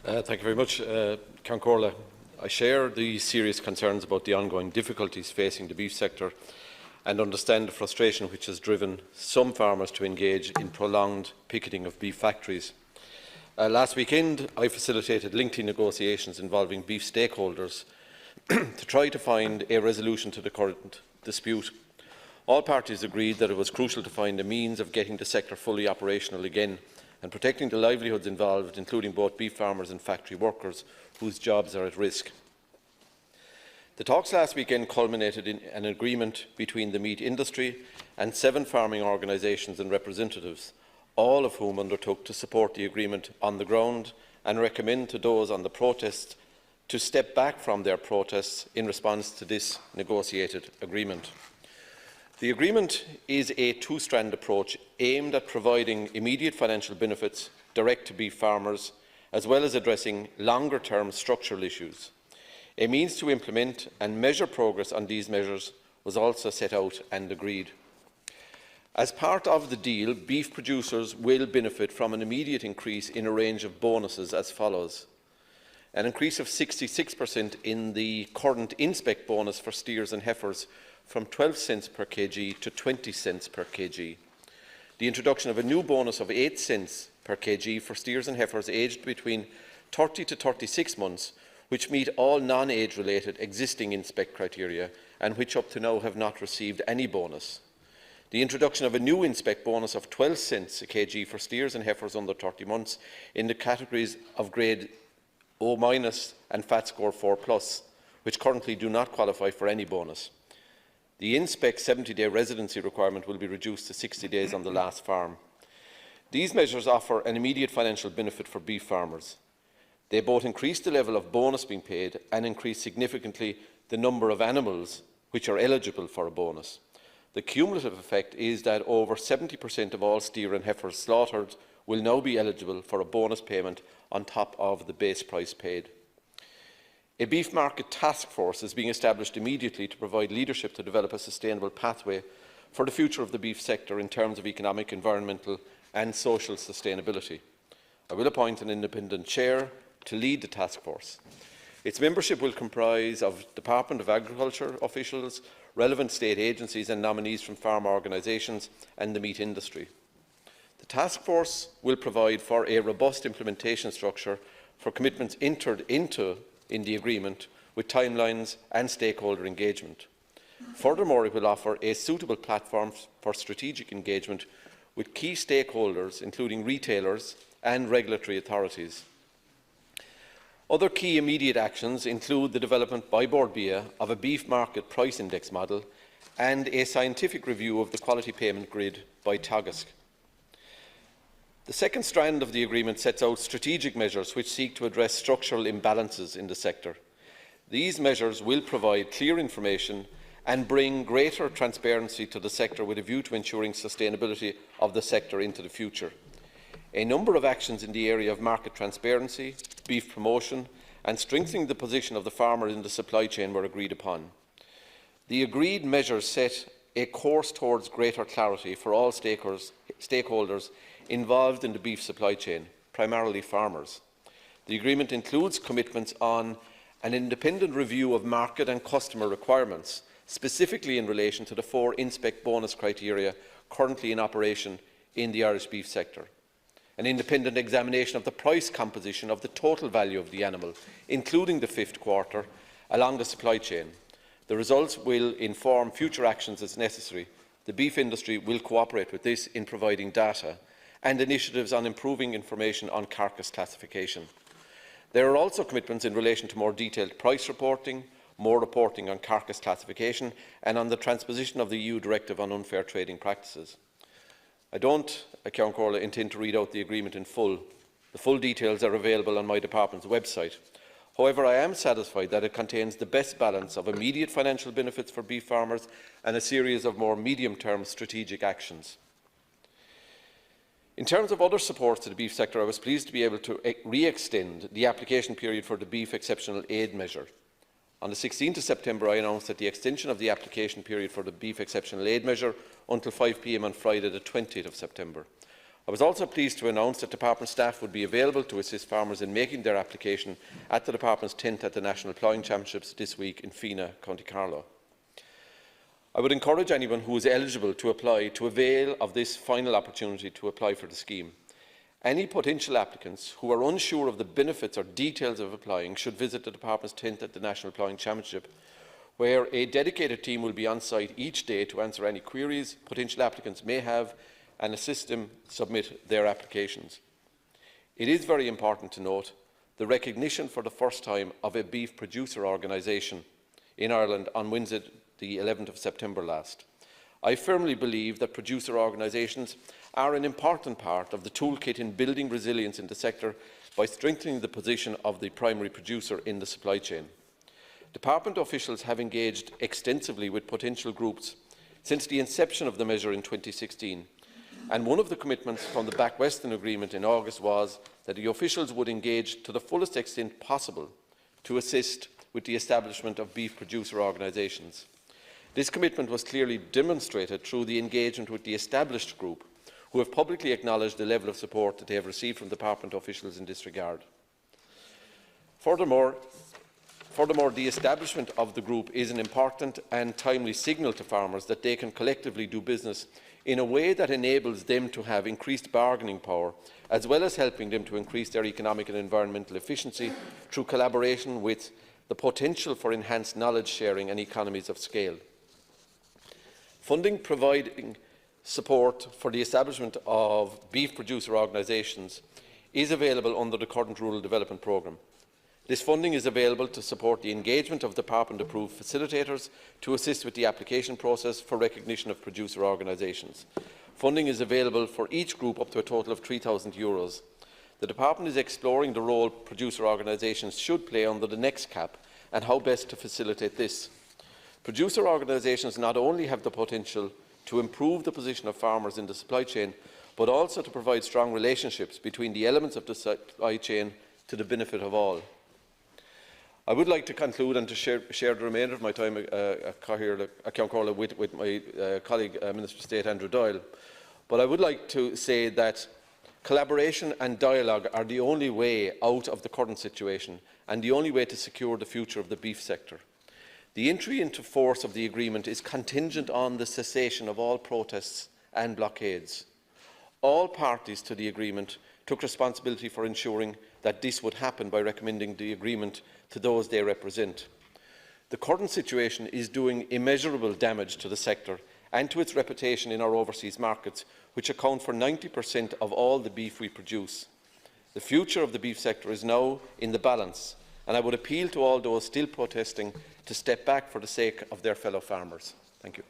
Thank you very much, Ceann Comhairle. I share the serious concerns about the ongoing difficulties facing the beef sector and understand the frustration which has driven some farmers to engage in prolonged picketing of beef factories. Last weekend, I facilitated lengthy negotiations involving beef stakeholders to try to find a resolution to the current dispute. All parties agreed that it was crucial to find a means of getting the sector fully operational again and protecting the livelihoods involved, including both beef farmers and factory workers whose jobs are at risk. The talks last weekend culminated in an agreement between the meat industry and 7 farming organisations and representatives, all of whom undertook to support the agreement on the ground and recommend to those on the protest to step back from their protests in response to this negotiated agreement. The agreement is a two-strand approach aimed at providing immediate financial benefits direct to beef farmers, as well as addressing longer-term structural issues. A means to implement and measure progress on these measures was also set out and agreed. As part of the deal, beef producers will benefit from an immediate increase in a range of bonuses as follows: an increase of 66% in the current inspect bonus for steers and heifers from 12 cents per kg to 20 cents per kg, the introduction of a new bonus of 8 cents per kg for steers and heifers aged between 30 to 36 months, which meet all non-age-related existing inspect criteria and which up to now have not received any bonus, the introduction of a new inspect bonus of 12 cents a kg for steers and heifers under 30 months in the categories of grade O- and fat score 4+, which currently do not qualify for any bonus. The inspect 70-day residency requirement will be reduced to 60 days on the last farm. These measures offer an immediate financial benefit for beef farmers. They both increase the level of bonus being paid and increase significantly the number of animals which are eligible for a bonus. The cumulative effect is that over 70% of all steer and heifers slaughtered will now be eligible for a bonus payment on top of the base price paid. A beef market task force is being established immediately to provide leadership to develop a sustainable pathway for the future of the beef sector in terms of economic, environmental and social sustainability. I will appoint an independent chair to lead the task force. Its membership will comprise of Department of Agriculture officials, relevant state agencies and nominees from farm organisations and the meat industry. The task force will provide for a robust implementation structure for commitments entered into in the agreement, with timelines and stakeholder engagement. Furthermore, it will offer a suitable platform for strategic engagement with key stakeholders, including retailers and regulatory authorities. Other key immediate actions include the development by Bord Bia of a beef market price index model and a scientific review of the quality payment grid by Teagasc. The second strand of the agreement sets out strategic measures which seek to address structural imbalances in the sector. These measures will provide clear information and bring greater transparency to the sector with a view to ensuring sustainability of the sector into the future. A number of actions in the area of market transparency, beef promotion and strengthening the position of the farmer in the supply chain were agreed upon. The agreed measures set a course towards greater clarity for all stakeholders involved in the beef supply chain, primarily farmers. The agreement includes commitments on an independent review of market and customer requirements, specifically in relation to the 4 inspect bonus criteria currently in operation in the Irish beef sector, an independent examination of the price composition of the total value of the animal, including the 5th quarter, along the supply chain. The results will inform future actions as necessary. The beef industry will cooperate with this in providing data and initiatives on improving information on carcass classification. There are also commitments in relation to more detailed price reporting, more reporting on carcass classification and on the transposition of the EU Directive on Unfair Trading Practices. I don't, Ceann Comhairle, intend to read out the agreement in full. The full details are available on my department's website. However, I am satisfied that it contains the best balance of immediate financial benefits for beef farmers and a series of more medium-term strategic actions. In terms of other supports to the beef sector, I was pleased to be able to re-extend the application period for the Beef Exceptional Aid Measure. On the 16th of September, I announced that the extension of the application period for the Beef Exceptional Aid Measure until 5 p.m. on Friday, the 20th of September. I was also pleased to announce that Department staff would be available to assist farmers in making their application at the Department's 10th at the National Ploughing Championships this week in Fina, County Carlow. I would encourage anyone who is eligible to apply to avail of this final opportunity to apply for the scheme. Any potential applicants who are unsure of the benefits or details of applying should visit the Department's 10th at the National Ploughing Championship, where a dedicated team will be on site each day to answer any queries potential applicants may have and assist them submit their applications. It is very important to note the recognition for the first time of a beef producer organisation in Ireland on Wednesday, the 11th of September last. I firmly believe that producer organisations are an important part of the toolkit in building resilience in the sector by strengthening the position of the primary producer in the supply chain. Department officials have engaged extensively with potential groups since the inception of the measure in 2016, and one of the commitments from the Back Western Agreement in August was that the officials would engage to the fullest extent possible to assist with the establishment of beef producer organisations. This commitment was clearly demonstrated through the engagement with the established group, who have publicly acknowledged the level of support that they have received from Department officials in this regard. Furthermore, the establishment of the group is an important and timely signal to farmers that they can collectively do business in a way that enables them to have increased bargaining power, as well as helping them to increase their economic and environmental efficiency through collaboration with the potential for enhanced knowledge sharing and economies of scale. Funding providing support for the establishment of beef producer organisations is available under the current Rural Development Programme. This funding is available to support the engagement of Department-approved facilitators to assist with the application process for recognition of producer organisations. Funding is available for each group up to a total of €3,000. The Department is exploring the role producer organisations should play under the next cap and how best to facilitate this. Producer organisations not only have the potential to improve the position of farmers in the supply chain, but also to provide strong relationships between the elements of the supply chain to the benefit of all. I would like to conclude and to share the remainder of my time at County with my colleague, Minister of State Andrew Dáil. But I would like to say that collaboration and dialogue are the only way out of the current situation and the only way to secure the future of the beef sector. The entry into force of the agreement is contingent on the cessation of all protests and blockades. All parties to the agreement took responsibility for ensuring that this would happen by recommending the agreement to those they represent. The current situation is doing immeasurable damage to the sector and to its reputation in our overseas markets, which account for 90% of all the beef we produce. The future of the beef sector is now in the balance, and I would appeal to all those still protesting to step back for the sake of their fellow farmers. Thank you.